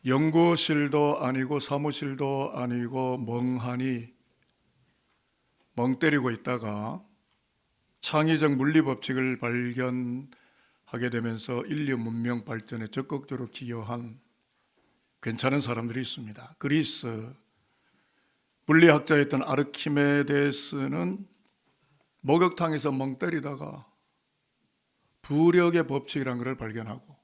연구실도 아니고 사무실도 아니고 멍하니 멍 때리고 있다가 창의적 물리법칙을 발견하게 되면서 인류 문명 발전에 적극적으로 기여한 괜찮은 사람들이 있습니다. 그리스 물리학자였던 아르키메데스는 목욕탕에서 멍 때리다가 부력의 법칙이라는 것을 발견하고,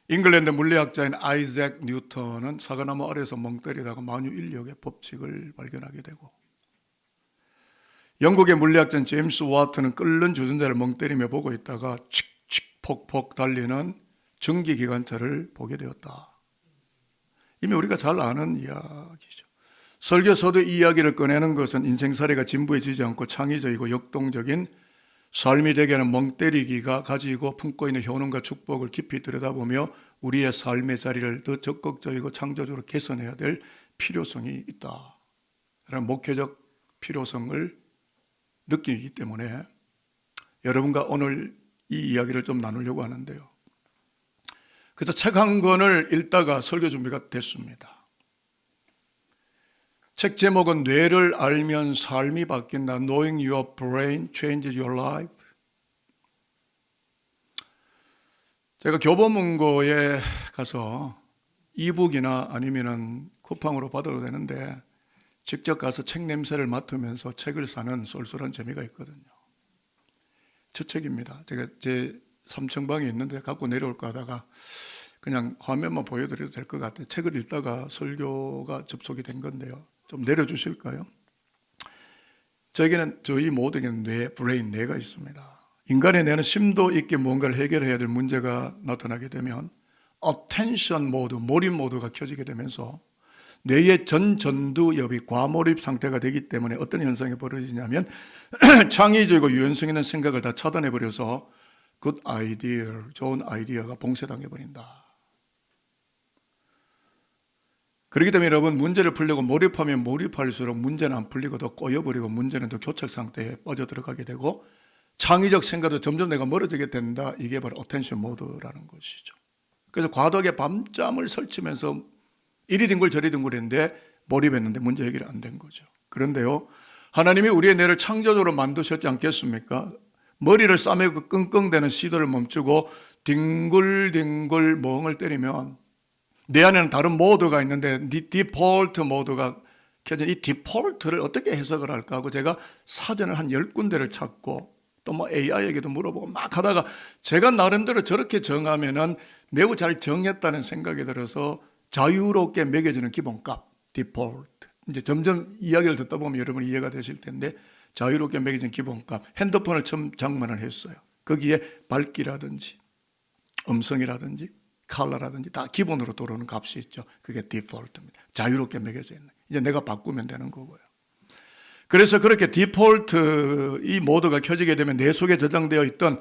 잉글랜드 물리학자인 아이작 뉴턴은 사과나무 아래에서 멍 때리다가 만유인력의 법칙을 발견하게 되고, 영국의 물리학자인 제임스 와트는 끓는 주전자를 멍 때리며 보고 있다가 칙칙 폭폭 달리는 전기기관차를 보게 되었다. 이미 우리가 잘 아는 이야기죠. 설교서도 이야기를 꺼내는 것은 인생사례가 진부해지지 않고 창의적이고 역동적인 삶이 되게 하는 멍 때리기가 가지고 품고 있는 효능과 축복을 깊이 들여다보며 우리의 삶의 자리를 더 적극적이고 창조적으로 개선해야 될 필요성이 있다. 라는 목회적 필요성을 느끼기 때문에 여러분과 오늘 이 이야기를 좀 나누려고 하는데요. 그래서 책 한 권을 읽다가 설교 준비가 됐습니다. 책 제목은 뇌를 알면 삶이 바뀐다. Knowing your brain changes your life. 제가 교보문고에 가서 이북이나 아니면은 쿠팡으로 받아도 되는데 직접 가서 책 냄새를 맡으면서 책을 사는 쏠쏠한 재미가 있거든요. 저 책입니다. 제가 제 3층 방에 있는데 갖고 내려올까 하다가 그냥 화면만 보여드려도 될 것 같아요. 책을 읽다가 설교가 접속이 된 건데요. 좀 내려주실까요? 저에게는 저희 모두에게는 뇌, 브레인, 뇌가 있습니다. 인간의 뇌는 심도 있게 뭔가를 해결해야 될 문제가 나타나게 되면 attention 모드, 몰입 모드가 켜지게 되면서 뇌의 전두엽이 과몰입 상태가 되기 때문에 어떤 현상이 벌어지냐면 창의적이고 유연성 있는 생각을 다 차단해버려서 good idea, 좋은 아이디어가 봉쇄당해버린다. 그렇기 때문에 여러분, 문제를 풀려고 몰입하면 몰입할수록 문제는 안 풀리고 더 꼬여버리고 문제는 더 교착 상태에 빠져들어가게 되고 창의적 생각도 점점 내가 멀어지게 된다. 이게 바로 어텐션 모드라는 것이죠. 그래서 과도하게 밤잠을 설치면서 이리 뒹굴 저리 뒹굴했는데 몰입했는데 문제 해결이 안 된 거죠. 그런데요, 하나님이 우리의 뇌를 창조적으로 만드셨지 않겠습니까? 머리를 싸매고 끙끙대는 시도를 멈추고 뒹굴뒹굴 멍을 때리면 내 안에는 다른 모드가 있는데 디폴트 모드가 켜진 이 디폴트를 어떻게 해석을 할까 하고 제가 사전을 한 10군데를 찾고 또 뭐 AI에게도 물어보고 막 하다가 제가 나름대로 저렇게 정하면은 매우 잘 정했다는 생각이 들어서 자유롭게 매겨지는 기본값, 디폴트. 이제 점점 이야기를 듣다 보면 여러분이 이해가 되실 텐데 자유롭게 매겨진 기본값. 핸드폰을 처음 장만을 했어요. 거기에 밝기라든지 음성이라든지 컬러라든지 다 기본으로 들어오는 값이 있죠. 그게 디폴트입니다. 자유롭게 매겨져 있는. 이제 내가 바꾸면 되는 거고요. 그래서 그렇게 디폴트 이 모드가 켜지게 되면 뇌 속에 저장되어 있던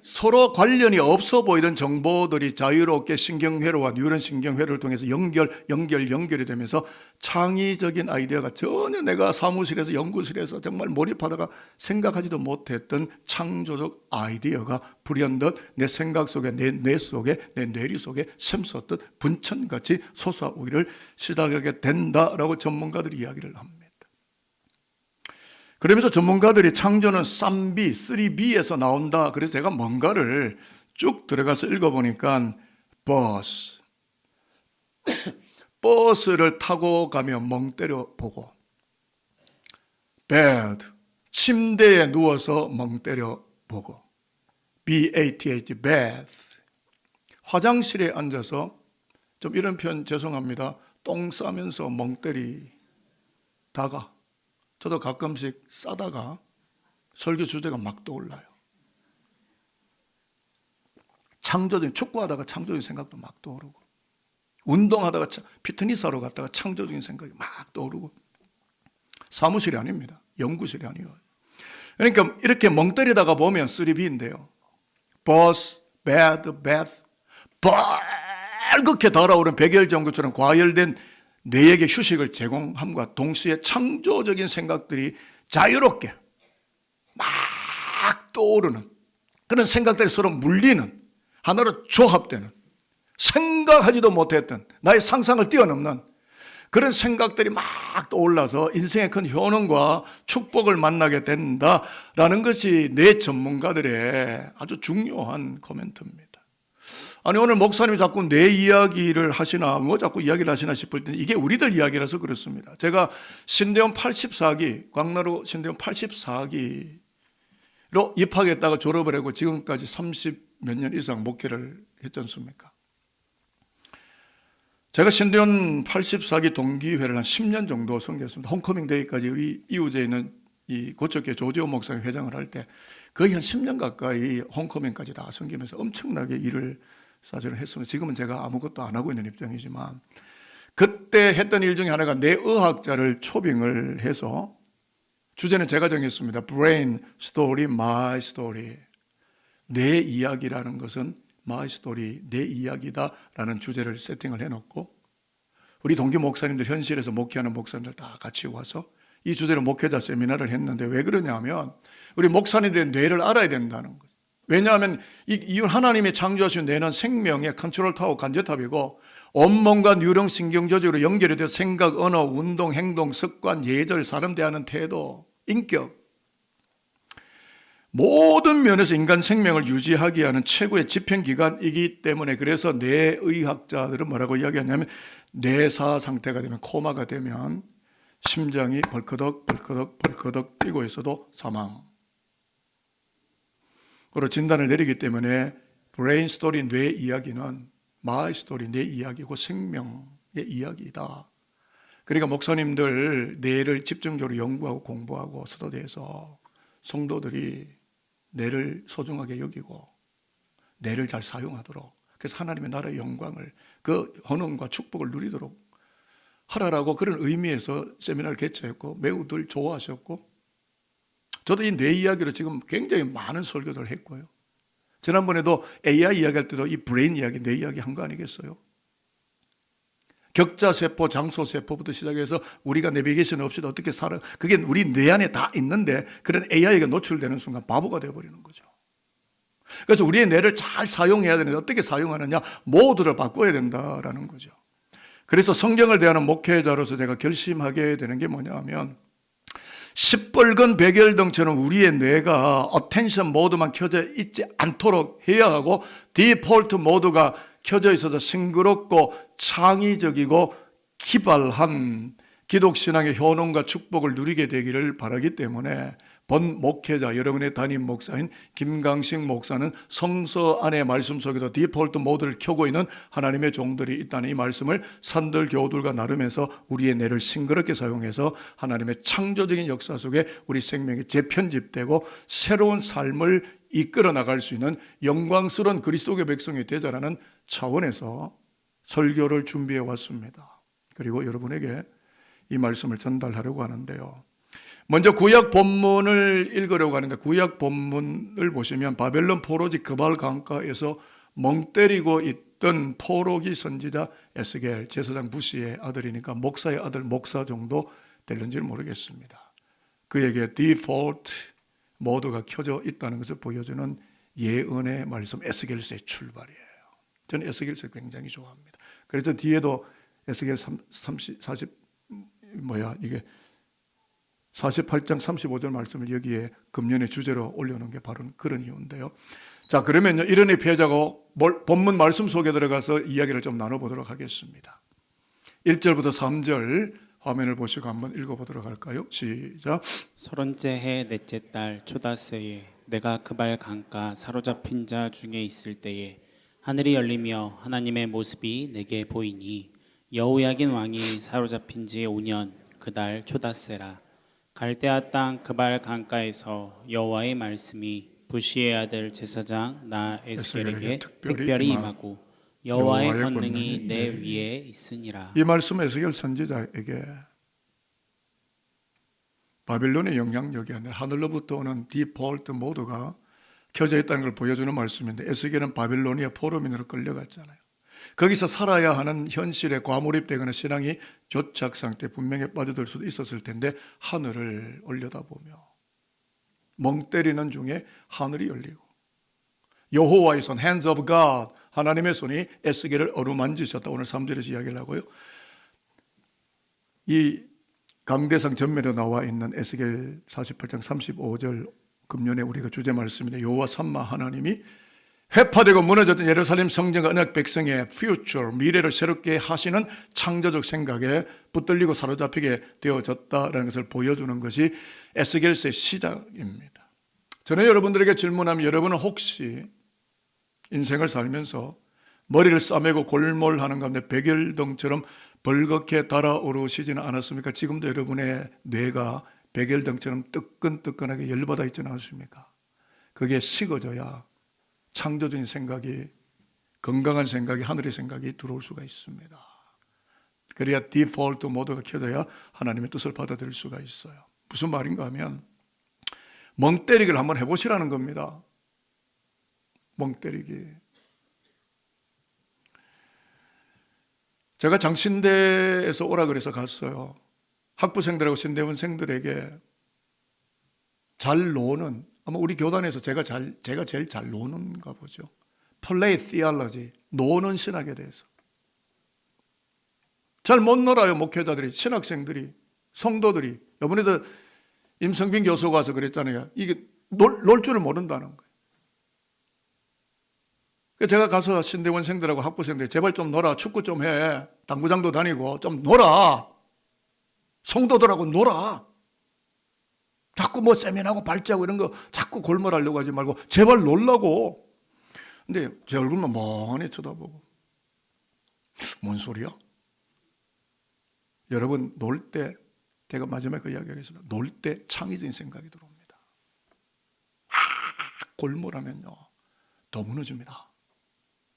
서로 관련이 없어 보이던 정보들이 자유롭게 신경회로와 뉴런 신경회로를 통해서 연결이 되면서 창의적인 아이디어가 전혀 내가 사무실에서 연구실에서 정말 몰입하다가 생각하지도 못했던 창조적 아이디어가 불현듯 내 생각 속에 내 뇌 속에 내 뇌리 속에 샘솟듯 분천같이 솟아오기를 시작하게 된다라고 전문가들이 이야기를 합니다. 그러면서 전문가들이 창조는 3B, 3B에서 나온다. 그래서 제가 뭔가를 쭉 들어가서 읽어보니까 버스를 타고 가며 멍 때려 보고, bed, 침대에 누워서 멍 때려 보고, bath, bath, 화장실에 앉아서 좀 이런 표현 죄송합니다. 똥 싸면서 멍 때리다가 저도 가끔씩 싸다가 설교 주제가 막 떠올라요. 창조적인, 축구하다가 창조적인 생각도 막 떠오르고, 운동하다가 피트니스 하러 갔다가 창조적인 생각이 막 떠오르고, 사무실이 아닙니다. 연구실이 아니에요. 그러니까 이렇게 멍 때리다가 보면 3B인데요. bus, bed, bath, 빨갛게 달아오른 백열전구처럼 과열된 뇌에게 휴식을 제공함과 동시에 창조적인 생각들이 자유롭게 막 떠오르는 그런 생각들이 서로 물리는 하나로 조합되는 생각하지도 못했던 나의 상상을 뛰어넘는 그런 생각들이 막 떠올라서 인생의 큰 효능과 축복을 만나게 된다라는 것이 내 전문가들의 아주 중요한 코멘트입니다. 아니 오늘 목사님이 자꾸 내 이야기를 하시나 뭐 자꾸 이야기를 하시나 싶을 때 이게 우리들 이야기라서 그렇습니다. 제가 신대원 84기 광나루 신대원 84기로 입학했다가 졸업을 하고 지금까지 30몇 년 이상 목회를 했지 않습니까? 제가 신대원 84기 동기회를 한 10년 정도 섬겼습니다. 홈커밍 데이까지 우리 이웃에 있는 이 고척교회 조지호 목사님 회장을 할 때 거의 한 10년 가까이 홈커밍까지 다 섬기면서 엄청나게 일을 사실은 했습니다. 지금은 제가 아무것도 안 하고 있는 입장이지만 그때 했던 일 중에 하나가 내 의학자를 초빙을 해서 주제는 제가 정했습니다. Brain Story, My Story. 내 이야기라는 것은 My Story, 내 이야기다라는 주제를 세팅을 해놓고 우리 동기 목사님들 현실에서 목회하는 목사님들 다 같이 와서 이 주제로 목회자 세미나를 했는데 왜 그러냐면 우리 목사님들의 뇌를 알아야 된다는 거죠. 왜냐하면 이 하나님이 창조하신 뇌는 생명의 컨트롤 타워 간접탑이고 온몸과 뉴런 신경 조직으로 연결이 되어 생각, 언어, 운동, 행동, 습관, 예절, 사람 대하는 태도, 인격 모든 면에서 인간 생명을 유지하게 하는 최고의 집행기관이기 때문에 그래서 뇌의학자들은 뭐라고 이야기하냐면 뇌사 상태가 되면 코마가 되면 심장이 벌커덕 벌커덕 벌커덕 뛰고 있어도 사망 그리고 진단을 내리기 때문에 브레인 스토리 뇌 이야기는 마이 스토리 내 이야기고 생명의 이야기이다. 그러니까 목사님들 뇌를 집중적으로 연구하고 공부하고 수도대에서 성도들이 뇌를 소중하게 여기고 뇌를 잘 사용하도록 그래서 하나님의 나라의 영광을 그 헌원과 축복을 누리도록 하라라고 그런 의미에서 세미나를 개최했고 매우들 좋아하셨고 저도 이 뇌 이야기로 지금 굉장히 많은 설교들을 했고요. 지난번에도 AI 이야기할 때도 이 브레인 이야기, 뇌 이야기 한 거 아니겠어요? 격자세포, 장소세포부터 시작해서 우리가 내비게이션 없이 어떻게 살아 그게 우리 뇌 안에 다 있는데 그런 AI가 노출되는 순간 바보가 되어버리는 거죠. 그래서 우리의 뇌를 잘 사용해야 되는데 어떻게 사용하느냐 모두를 바꿔야 된다라는 거죠. 그래서 성경을 대하는 목회자로서 제가 결심하게 되는 게 뭐냐 하면 시뻘건 백열등처럼 우리의 뇌가 어텐션 모드만 켜져 있지 않도록 해야 하고 디폴트 모드가 켜져 있어서 싱그럽고 창의적이고 기발한 기독신앙의 효능과 축복을 누리게 되기를 바라기 때문에 본 목회자 여러분의 담임 목사인 김강식 목사는 성서 안의 말씀 속에도 디폴트 모드를 켜고 있는 하나님의 종들이 있다는 이 말씀을 산들 교우들과 나누면서 우리의 뇌를 싱그럽게 사용해서 하나님의 창조적인 역사 속에 우리 생명이 재편집되고 새로운 삶을 이끌어 나갈 수 있는 영광스러운 그리스도의 백성이 되자라는 차원에서 설교를 준비해 왔습니다. 그리고 여러분에게 이 말씀을 전달하려고 하는데요. 먼저 구약 본문을 읽으려고 하는데 구약 본문을 보시면 바벨론 포로지 그발 강가에서 멍 때리고 있던 포로기 선지자 에스겔 제사장 부시의 아들이니까 목사의 아들 목사 정도 될는지는 모르겠습니다. 그에게 디폴트 모드가 켜져 있다는 것을 보여주는 예언의 말씀 에스겔서의 출발이에요. 저는 에스겔서 굉장히 좋아합니다. 그래서 뒤에도 에스겔 48장 35절 말씀을 여기에 금년의 주제로 올려놓은 게 바로 그런 이유인데요. 자, 그러면요, 이런의 피해자고 본문 말씀 속에 들어가서 이야기를 좀 나눠보도록 하겠습니다. 1절부터 3절 화면을 보시고 한번 읽어보도록 할까요? 시작. 서론째 해 넷째 달 초다스에 내가 그발 강가 사로잡힌 자 중에 있을 때에 하늘이 열리며 하나님의 모습이 내게 보이니 여호야긴 왕이 사로잡힌 지 5년 그달 초다스라 갈대아 땅 그발 강가에서 여호와의 말씀이 부시의 아들 제사장 나 에스겔에게 특별히 임하고 여호와의 권능이 내 위에 있으니라. 이 말씀은 에스겔 선지자에게 바빌론의 영향력이 아니라 하늘로부터 오는 디폴트 모드가 켜져 있다는 걸 보여주는 말씀인데 에스겔은 바빌로니아 포로민으로 끌려갔잖아요. 거기서 살아야 하는 현실에 과몰입되거나 신앙이 교착 상태 분명히 빠져들 수도 있었을 텐데 하늘을 올려다보며 멍 때리는 중에 하늘이 열리고 여호와의 손, hands of God, 하나님의 손이 에스겔을 어루만지셨다. 오늘 3절에서 이야기를 하고요. 이 강대상 전면에 나와 있는 에스겔 48장 35절 금년에 우리가 주제 말씀인데, 여호와 삼마 하나님이 회파되고 무너졌던 예루살렘 성전과 언약 백성의 future, 미래를 새롭게 하시는 창조적 생각에 붙들리고 사로잡히게 되어졌다라는 것을 보여주는 것이 에스겔서의 시작입니다. 저는 여러분들에게 질문하면, 여러분은 혹시 인생을 살면서 머리를 싸매고 골몰하는 가운데 백열등처럼 벌겋게 달아오르시지는 않았습니까? 지금도 여러분의 뇌가 백열등처럼 뜨끈뜨끈하게 열받아 있지는 않습니까? 그게 식어져야 창조적인 생각이, 건강한 생각이, 하늘의 생각이 들어올 수가 있습니다. 그래야 디폴트 모드가 켜져야 하나님의 뜻을 받아들일 수가 있어요. 무슨 말인가 하면, 멍 때리기를 한번 해보시라는 겁니다. 멍 때리기. 제가 장신대에서 오라 그래서 갔어요. 학부생들하고 신대원생들에게 잘 노는, 아마 우리 교단에서 제가 제일 잘 노는가 보죠. Play theology, 노는 신학에 대해서. 잘 못 놀아요, 목회자들이, 신학생들이, 성도들이. 이번에도 임성빈 교수가 와서 그랬잖아요. 이게 놀 줄을 모른다는 거예요. 제가 가서 신대원생들하고 학부생들, 제발 좀 놀아, 축구 좀 해, 당구장도 다니고 좀 놀아, 성도들하고 놀아. 자꾸 뭐 세면하고 발자하고 이런 거 자꾸 골몰하려고 하지 말고 제발 놀라고. 근데 제 얼굴만 멍하니 쳐다보고, 뭔 소리야? 여러분, 놀 때, 제가 마지막에 그 이야기하겠습니다. 놀 때 창의적인 생각이 들어옵니다. 골몰하면요 더 무너집니다.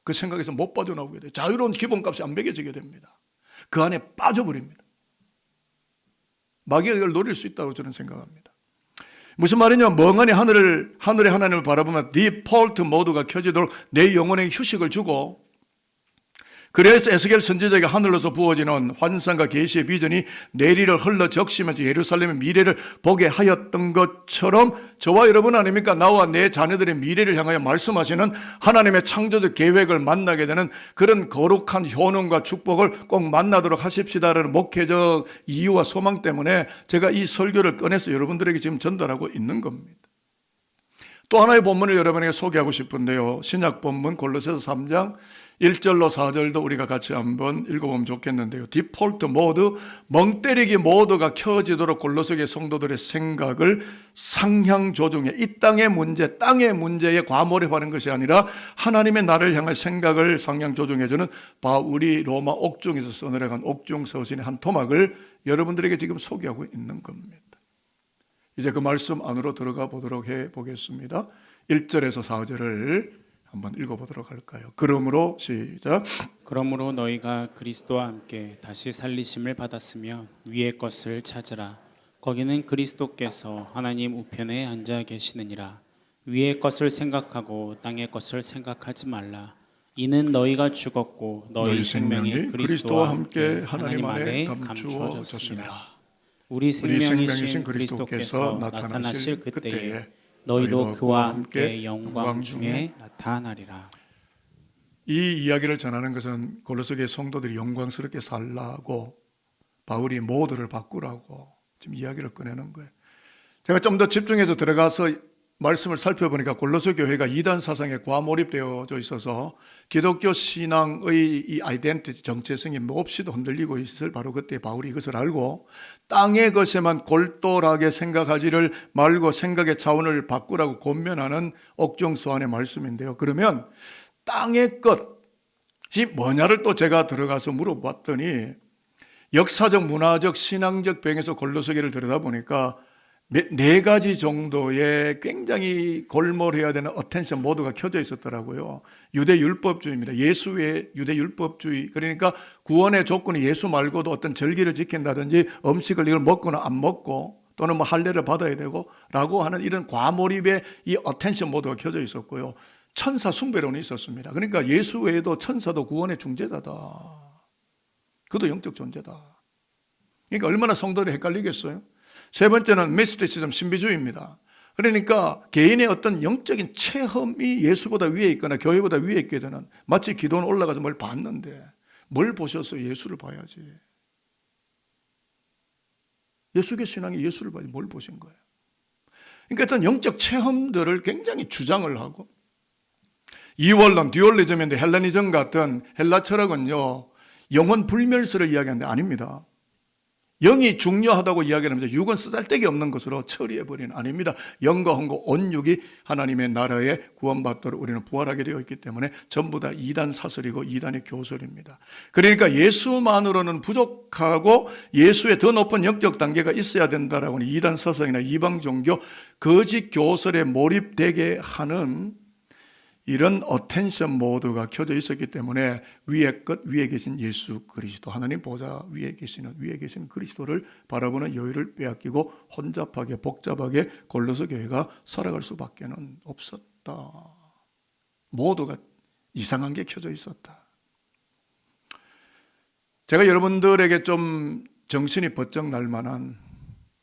그 생각에서 못 빠져나오게 돼요. 자유로운 기본값이 안 매겨지게 됩니다. 그 안에 빠져버립니다. 마귀가 이걸 노릴 수 있다고 저는 생각합니다. 무슨 말이냐? 멍하니 하늘의 하나님을 바라보면 디폴트 모드가 켜지도록 내 영혼에 휴식을 주고, 그래서 에스겔 선지자에게 하늘로서 부어지는 환상과 계시의 비전이 내리를 흘러 적시면서 예루살렘의 미래를 보게 하였던 것처럼, 저와 여러분 아닙니까? 나와 내 자녀들의 미래를 향하여 말씀하시는 하나님의 창조적 계획을 만나게 되는 그런 거룩한 효능과 축복을 꼭 만나도록 하십시다라는 목회적 이유와 소망 때문에 제가 이 설교를 꺼내서 여러분들에게 지금 전달하고 있는 겁니다. 또 하나의 본문을 여러분에게 소개하고 싶은데요, 신약 본문 골로새서 3장 1절로 4절도 우리가 같이 한번 읽어보면 좋겠는데요. 디폴트 모드, 멍 때리기 모드가 켜지도록 골로새 성도들의 생각을 상향 조정해, 이 땅의 문제에 과몰입하는 것이 아니라 하나님의 나를 향한 생각을 상향 조정해주는 바울이 로마 옥중에서 써내려간 옥중 서신의 한 토막을 여러분들에게 지금 소개하고 있는 겁니다. 이제 그 말씀 안으로 들어가 보도록 해보겠습니다. 1절에서 4절을 한번 읽어보도록 할까요? 그러므로 시작. 그러므로 너희가 그리스도와 함께 다시 살리심을 받았으며 위의 것을 찾으라. 거기는 그리스도께서 하나님 우편에 앉아 계시느니라. 위의 것을 생각하고 땅의 것을 생각하지 말라. 이는 너희가 죽었고 너희 생명이 그리스도와 함께 하나님 안에 감추어졌습니다. 우리 생명이신 그리스도께서 나타나실 그때에 너희도 그와 함께 영광 중에 나타나리라. 이 이야기를 전하는 것은 골로새의 성도들이 영광스럽게 살라고 바울이 모드를 바꾸라고 지금 이야기를 꺼내는 거예요. 제가 좀 더 집중해서 들어가서 말씀을 살펴보니까 골로새 교회가 이단 사상에 과몰입되어져 있어서 기독교 신앙의 이 아이덴티티, 정체성이 몹시도 흔들리고 있을 바로 그때 바울이 이것을 알고 땅의 것에만 골똘하게 생각하지를 말고 생각의 차원을 바꾸라고 권면하는 옥중서안의 말씀인데요. 그러면 땅의 것이 뭐냐를 또 제가 들어가서 물어봤더니, 역사적, 문화적, 신앙적 배경에서 골로새를 들여다보니까 네 가지 정도의 굉장히 골몰해야 되는 어텐션 모드가 켜져 있었더라고요. 유대 율법주의입니다. 예수의 유대 율법주의. 그러니까 구원의 조건이 예수 말고도 어떤 절기를 지킨다든지 음식을 이걸 먹거나 안 먹고 또는 뭐 할례를 받아야 되고 라고 하는 이런 과몰입의 이 어텐션 모드가 켜져 있었고요. 천사 숭배론이 있었습니다. 그러니까 예수 외에도 천사도 구원의 중재자다. 그도 영적 존재다. 그러니까 얼마나 성도들이 헷갈리겠어요? 세 번째는 미스티시즘, 신비주의입니다. 그러니까 개인의 어떤 영적인 체험이 예수보다 위에 있거나 교회보다 위에 있게 되는, 마치 기도는 올라가서 뭘 봤는데 뭘 보셨어요? 예수를 봐야지. 예수의 신앙이 예수를 봐야지 뭘 보신 거예요? 그러니까 어떤 영적 체험들을 굉장히 주장을 하고, 이원론, 듀얼리즘인데 헬레니즘 같은 헬라 철학은요, 영혼 불멸설을 이야기하는데 아닙니다. 영이 중요하다고 이야기합니다. 육은 쓰잘데기 없는 것으로 처리해버리는, 아닙니다. 영과 혼과 온 육이 하나님의 나라에 구원받도록 우리는 부활하게 되어 있기 때문에 전부 다 이단 사설이고 이단의 교설입니다. 그러니까 예수만으로는 부족하고 예수의 더 높은 영적 단계가 있어야 된다라고 하는 이단 사설이나 이방 종교 거짓 교설에 몰입되게 하는 이런 어텐션 모드가 켜져 있었기 때문에 위에 것, 위에 계신 예수 그리스도, 하나님 보좌 위에 계신 그리스도를 바라보는 여유를 빼앗기고 혼잡하게 복잡하게 골로새 교회가 살아갈 수밖에는 없었다. 모두가 이상한 게 켜져 있었다. 제가 여러분들에게 좀 정신이 번쩍 날 만한,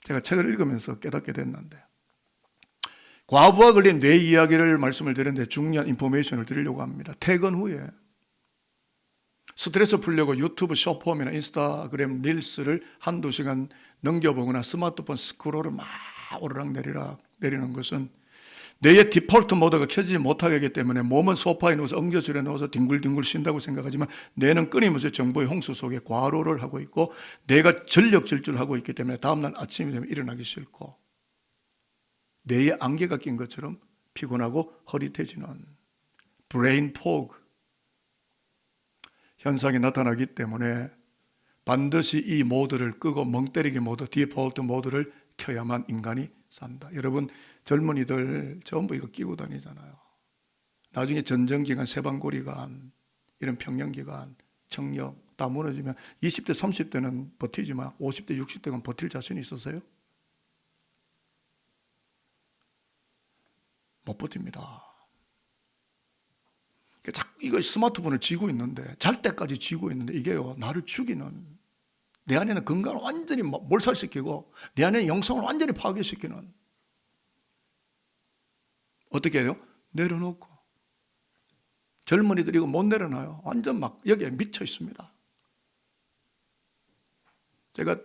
제가 책을 읽으면서 깨닫게 됐는데, 과부하 걸린 뇌 이야기를 말씀을 드렸는데 중요한 인포메이션을 드리려고 합니다. 퇴근 후에 스트레스 풀려고 유튜브 숏폼이나 인스타그램 릴스를 한두 시간 넘겨보거나 스마트폰 스크롤을 막 오르락 내리락 내리는 것은 뇌의 디폴트 모드가 켜지지 못하게 하기 때문에 몸은 소파에 누워서 엉겨줄에 누워서 뒹굴뒹굴 쉰다고 생각하지만 뇌는 끊임없이 정보의 홍수 속에 과로를 하고 있고 뇌가 전력 질주를 하고 있기 때문에 다음날 아침이 되면 일어나기 싫고 뇌에 안개가 낀 것처럼 피곤하고 흐릿해지는 브레인 포그 현상이 나타나기 때문에 반드시 이 모드를 끄고 멍때리기 모드, 디폴트 모드를 켜야만 인간이 산다. 여러분 젊은이들 전부 이거 끼고 다니잖아요. 나중에 전정기간, 세방고리간, 이런 평년기간, 청력 다 무너지면 20대, 30대는 버티지만 50대, 60대는 버틸 자신이 있으세요? 못 버팁니다. 자꾸 이거 스마트폰을 쥐고 있는데, 잘 때까지 쥐고 있는데 이게요 나를 죽이는, 내 안에는 건강을 완전히 몰살시키고 내 안에는 영성을 완전히 파괴시키는, 어떻게 해요? 내려놓고. 젊은이들이 이거 못 내려놔요. 완전 막 여기에 미쳐 있습니다. 제가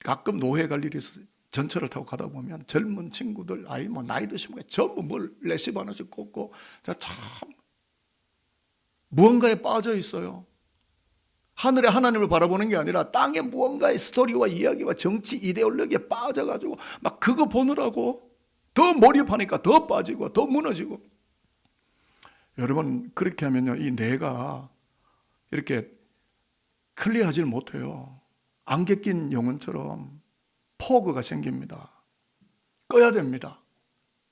가끔 노회 갈 일이 있어요. 전철을 타고 가다 보면 젊은 친구들, 아이 뭐 나이 드신 분 전부 뭘 레시피 하나씩 꽂고 참 무언가에 빠져 있어요. 하늘의 하나님을 바라보는 게 아니라 땅의 무언가의 스토리와 이야기와 정치 이데올로기에 빠져가지고 막 그거 보느라고 더 몰입하니까 더 빠지고 더 무너지고. 여러분 그렇게 하면요 이 뇌가 이렇게 클리어하지 못해요. 안개 낀 영혼처럼 포그가 생깁니다. 꺼야 됩니다.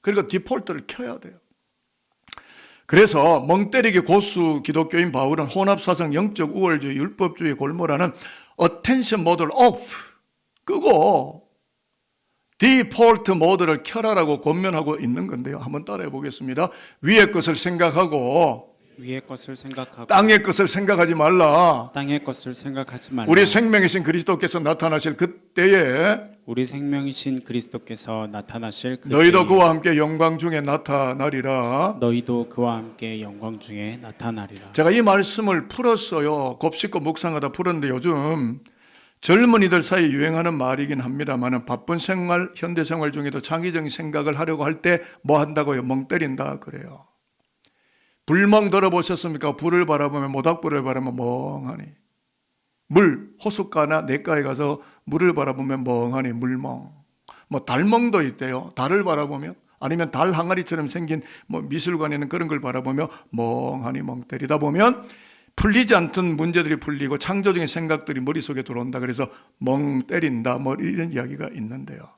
그리고 디폴트를 켜야 돼요. 그래서 멍때리기 고수 기독교인 바울은 혼합사상, 영적 우월주의, 율법주의 골몰하는 어텐션 모드를 오프, 끄고 디폴트 모드를 켜라라고 권면하고 있는 건데요. 한번 따라해 보겠습니다. 위의 것을 생각하고 위의 것을 생각하고 땅의 것을 생각하지 말라. 땅의 것을 생각하지 말라. 우리 생명이신 그리스도께서 나타나실 그때에 우리 생명이신 그리스도께서 나타나실 그때에 너희도 그와 함께 영광 중에 나타나리라. 너희도 그와 함께 영광 중에 나타나리라. 제가 이 말씀을 풀었어요. 곱씹고 묵상하다 풀었는데 요즘 젊은이들 사이 유행하는 말이긴 합니다만 바쁜 생활, 현대 생활 중에도 창의적인 생각을 하려고 할 때 뭐 한다고요? 멍 때린다 그래요. 불멍 들어보셨습니까? 불을 바라보면, 모닥불을 바라보면 멍하니. 물, 호숫가나 냇가에 가서 물을 바라보면 멍하니 물멍. 뭐 달멍도 있대요. 달을 바라보면, 아니면 달 항아리처럼 생긴 뭐 미술관에 있는 그런 걸 바라보며 멍하니 멍 때리다 보면 풀리지 않던 문제들이 풀리고 창조적인 생각들이 머릿속에 들어온다. 그래서 멍 때린다. 뭐 이런 이야기가 있는데요.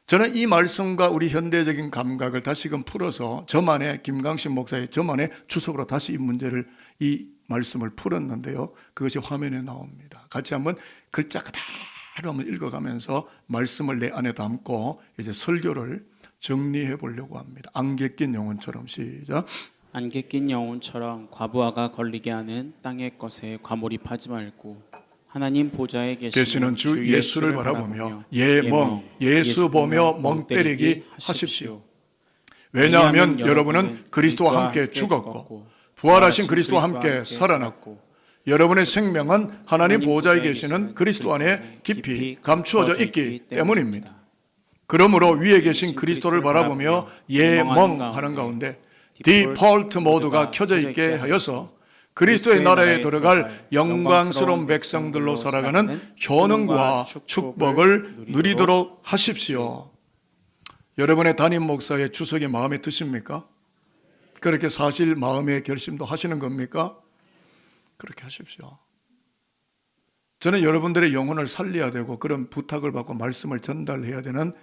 저는 이 말씀과 우리 현대적인 감각을 다시금 풀어서 저만의, 김강신 목사의 저만의 주석으로 다시 이 문제를, 이 말씀을 풀었는데요. 그것이 화면에 나옵니다. 같이 한번 글자 그대로 한번 읽어가면서 말씀을 내 안에 담고 이제 설교를 정리해 보려고 합니다. 안개 낀 영혼처럼. 시작. 안개 낀 영혼처럼 과부하가 걸리게 하는 땅의 것에 과몰입하지 말고 하나님 보좌에 계시는 주 예수를 바라보며 예수 보며 멍 때리기 하십시오. 왜냐하면 여러분은 그리스도와 함께 죽었고 부활하신 그리스도와 함께 살아났고 여러분의 생명은 하나님 보좌에 계시는 그리스도 안에 깊이 감추어져 있기 때문입니다. 그러므로 위에 계신 그리스도를 바라보며 멍하는 가운데 디폴트 모드가 켜져 있게 하여서 그리스도의 나라에 들어갈 영광스러운 백성들로 살아가는 효능과 축복을 누리도록 하십시오. 여러분의 담임 목사의 주석이 마음에 드십니까? 그렇게 사실 마음의 결심도 하시는 겁니까? 그렇게 하십시오. 저는 여러분들의 영혼을 살려야 되고 그런 부탁을 받고 말씀을 전달해야 되는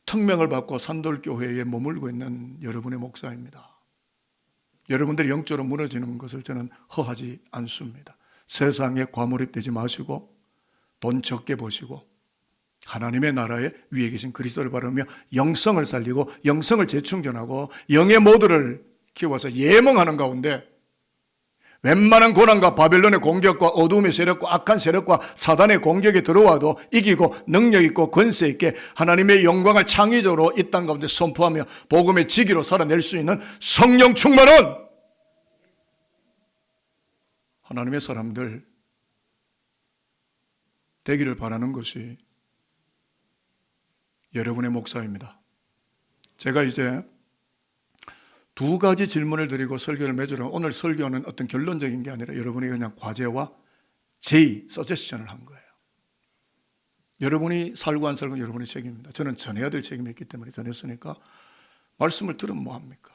특명을 받고 산돌교회에 머물고 있는 여러분의 목사입니다. 여러분들이 영적으로 무너지는 것을 저는 허하지 않습니다. 세상에 과몰입되지 마시고 돈 적게 버시고 하나님의 나라에 위에 계신 그리스도를 바라보며 영성을 살리고 영성을 재충전하고 영의 모두를 키워서 예멍하는 가운데 웬만한 고난과 바벨론의 공격과 어두움의 세력과 악한 세력과 사단의 공격에 들어와도 이기고 능력 있고 권세 있게 하나님의 영광을 창의적으로 이 땅 가운데 선포하며 복음의 지기로 살아낼 수 있는 성령 충만은 하나님의 사람들 되기를 바라는 것이 여러분의 목사입니다. 제가 이제 두 가지 질문을 드리고 설교를 맺으려 오늘 설교는 어떤 결론적인 게 아니라 여러분이 그냥 과제와 제의, 서제션을 한 거예요. 여러분이 살고 안 살고 여러분의 책임입니다. 저는 전해야 될 책임이 있기 때문에 전했으니까 말씀을 들으면 뭐합니까?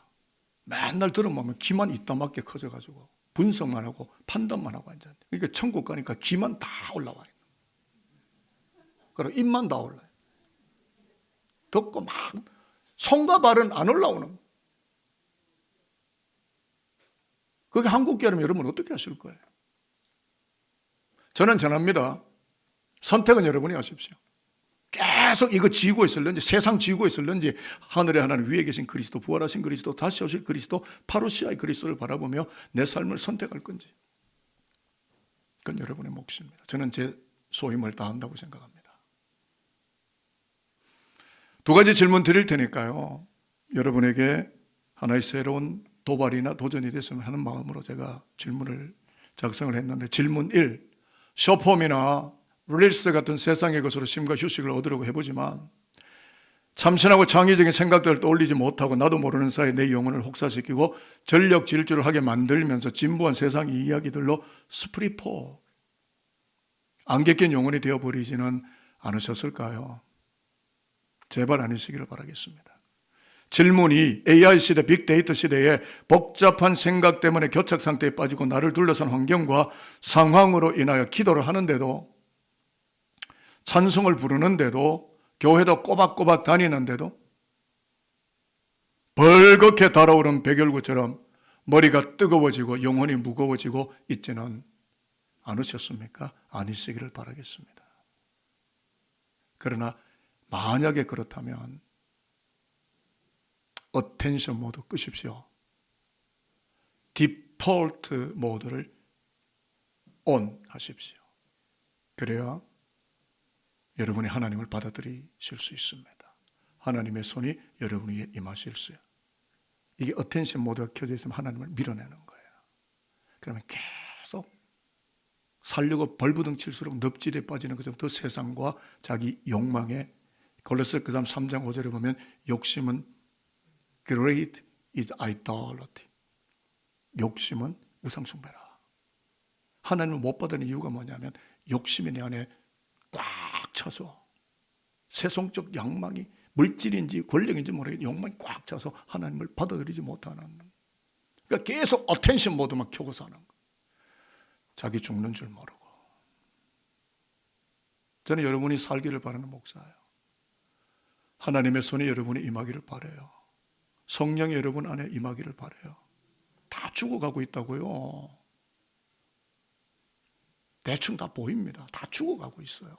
맨날 들으면 뭐하면 귀만 이따맞게 커져가지고 분석만 하고 판단만 하고 앉았는데 그러니까 천국 가니까 귀만 다 올라와 있는 거예요. 그리고 입만 다 올라요. 듣고 막 손과 발은 안 올라오는 거예요. 그게 한국교회라면 여러분 어떻게 하실 거예요? 저는 전합니다. 선택은 여러분이 하십시오. 계속 이거 지고 있을런지 세상 지고 있을런지 하늘의 하나님 위에 계신 그리스도 부활하신 그리스도 다시 오실 그리스도 파루시아의 그리스도를 바라보며 내 삶을 선택할 건지 그건 여러분의 몫입니다. 저는 제 소임을 다한다고 생각합니다. 두 가지 질문 드릴 테니까요. 여러분에게 하나의 새로운 도발이나 도전이 됐으면 하는 마음으로 제가 질문을 작성을 했는데 질문 1. 쇼폼이나 릴스 같은 세상의 것으로 쉼과 휴식을 얻으려고 해보지만 참신하고 창의적인 생각들을 떠올리지 못하고 나도 모르는 사이에 내 영혼을 혹사시키고 전력 질주를 하게 만들면서 진부한 세상 이야기들로 스프리포 안개 낀 영혼이 되어버리지는 않으셨을까요? 제발 아니시기를 바라겠습니다. 질문이 AI 시대, 빅데이터 시대에 복잡한 생각 때문에 교착 상태에 빠지고 나를 둘러싼 환경과 상황으로 인하여 기도를 하는데도 찬송을 부르는데도 교회도 꼬박꼬박 다니는데도 벌겋게 달아오른 백열구처럼 머리가 뜨거워지고 영혼이 무거워지고 있지는 않으셨습니까? 아니시기를 바라겠습니다. 그러나 만약에 그렇다면 어텐션 모드 끄십시오. 디폴트 모드를 온 하십시오. 그래야 여러분이 하나님을 받아들이실 수 있습니다. 하나님의 손이 여러분 위에 임하실 수요. 이게 어텐션 모드가 켜져 있으면 하나님을 밀어내는 거예요. 그러면 계속 살려고 벌부둥 칠수록 늪지대에 빠지는 것처럼 더 세상과 자기 욕망에 골로새 3장 5절에 보면 욕심은 Great is idolatry. 욕심은 우상숭배라. 하나님을 못 받는 이유가 뭐냐면 욕심이 내 안에 꽉 차서 세속적 욕망이 물질인지 권력인지 모르겠는데 욕망이 꽉 차서 하나님을 받아들이지 못하는 그러니까 계속 어텐션 모드만 켜고 사는 거예요. 자기 죽는 줄 모르고. 저는 여러분이 살기를 바라는 목사예요. 하나님의 손이 여러분이 임하기를 바라요. 성령이 여러분 안에 임하기를 바라요. 다 죽어가고 있다고요. 대충 다 보입니다. 다 죽어가고 있어요.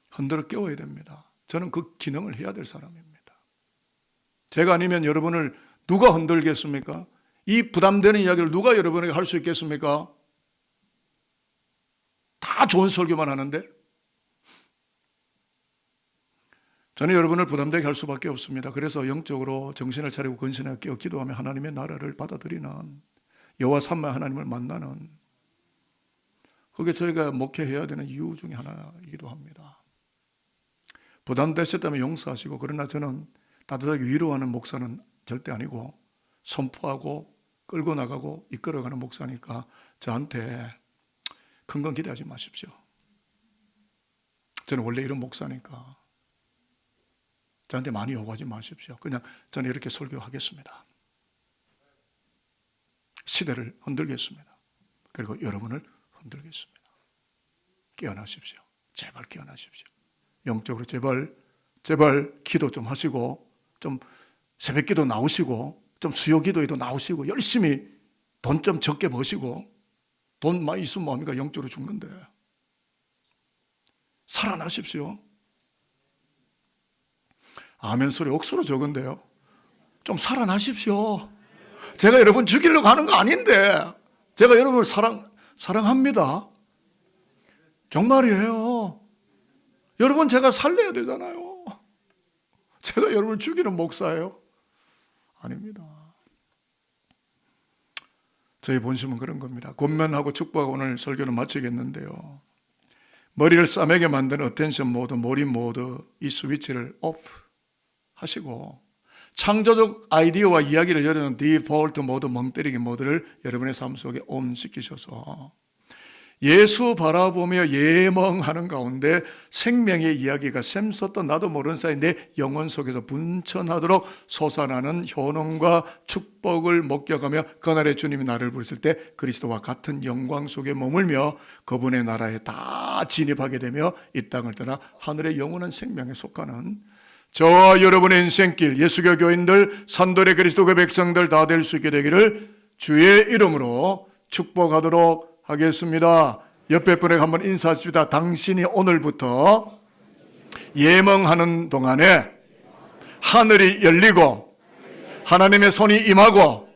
흔들어 깨워야 됩니다. 저는 그 기능을 해야 될 사람입니다. 제가 아니면 여러분을 누가 흔들겠습니까? 이 부담되는 이야기를 누가 여러분에게 할 수 있겠습니까? 다 다 좋은 설교만 하는데 저는 여러분을 부담되게 할 수밖에 없습니다. 그래서 영적으로 정신을 차리고 근신을 깨어 기도하며 하나님의 나라를 받아들이는 여호와 삼마의 하나님을 만나는 그게 저희가 목회해야 되는 이유 중에 하나이기도 합니다. 부담되셨다면 용서하시고, 그러나 저는 따뜻하게 위로하는 목사는 절대 아니고 선포하고 끌고 나가고 이끌어가는 목사니까 저한테 큰 건 기대하지 마십시오. 저는 원래 이런 목사니까 저한테 많이 요구하지 마십시오. 그냥 저는 이렇게 설교하겠습니다. 시대를 흔들겠습니다. 그리고 여러분을 흔들겠습니다. 깨어나십시오. 제발 깨어나십시오. 영적으로 제발 기도 좀 하시고, 좀 새벽 기도 나오시고, 좀 수요 기도에도 나오시고, 열심히 돈 좀 적게 버시고. 돈 많이 있으면 뭐합니까? 영적으로 죽는데. 살아나십시오. 아멘 소리 억수로 적은데요. 좀 살아나십시오. 제가 여러분 죽이려고 하는 거 아닌데, 제가 여러분을 사랑합니다. 정말이에요. 여러분 제가 살려야 되잖아요. 제가 여러분을 죽이는 목사예요? 아닙니다. 저희 본심은 그런 겁니다. 권면하고 축복하고 오늘 설교는 마치겠는데요. 머리를 싸매게 만드는 어텐션 모드, 몰입 모드, 이 스위치를 오프 하시고 창조적 아이디어와 이야기를 여는 디폴트 모드, 멍때리기 모드를 여러분의 삶 속에 온 시키셔서 예수 바라보며 예멍하는 가운데 생명의 이야기가 샘솟던 나도 모르는 사이 내 영혼 속에서 분천하도록 솟아나는 효능과 축복을 목격하며 그날에 주님이 나를 부르실 때 그리스도와 같은 영광 속에 머물며 그분의 나라에 다 진입하게 되며 이 땅을 떠나 하늘의 영원한 생명에 속하는 저와 여러분의 인생길, 예수교 교인들, 산돌의 그리스도의 백성들 다 될 수 있게 되기를 주의 이름으로 축복하도록 하겠습니다. 옆에 분에게 한번 인사하십시다. 당신이 오늘부터 예멍하는 동안에 하늘이 열리고 하나님의 손이 임하고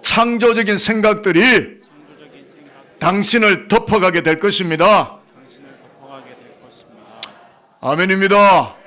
창조적인 생각들이 당신을 덮어가게 될 것입니다. 아멘입니다.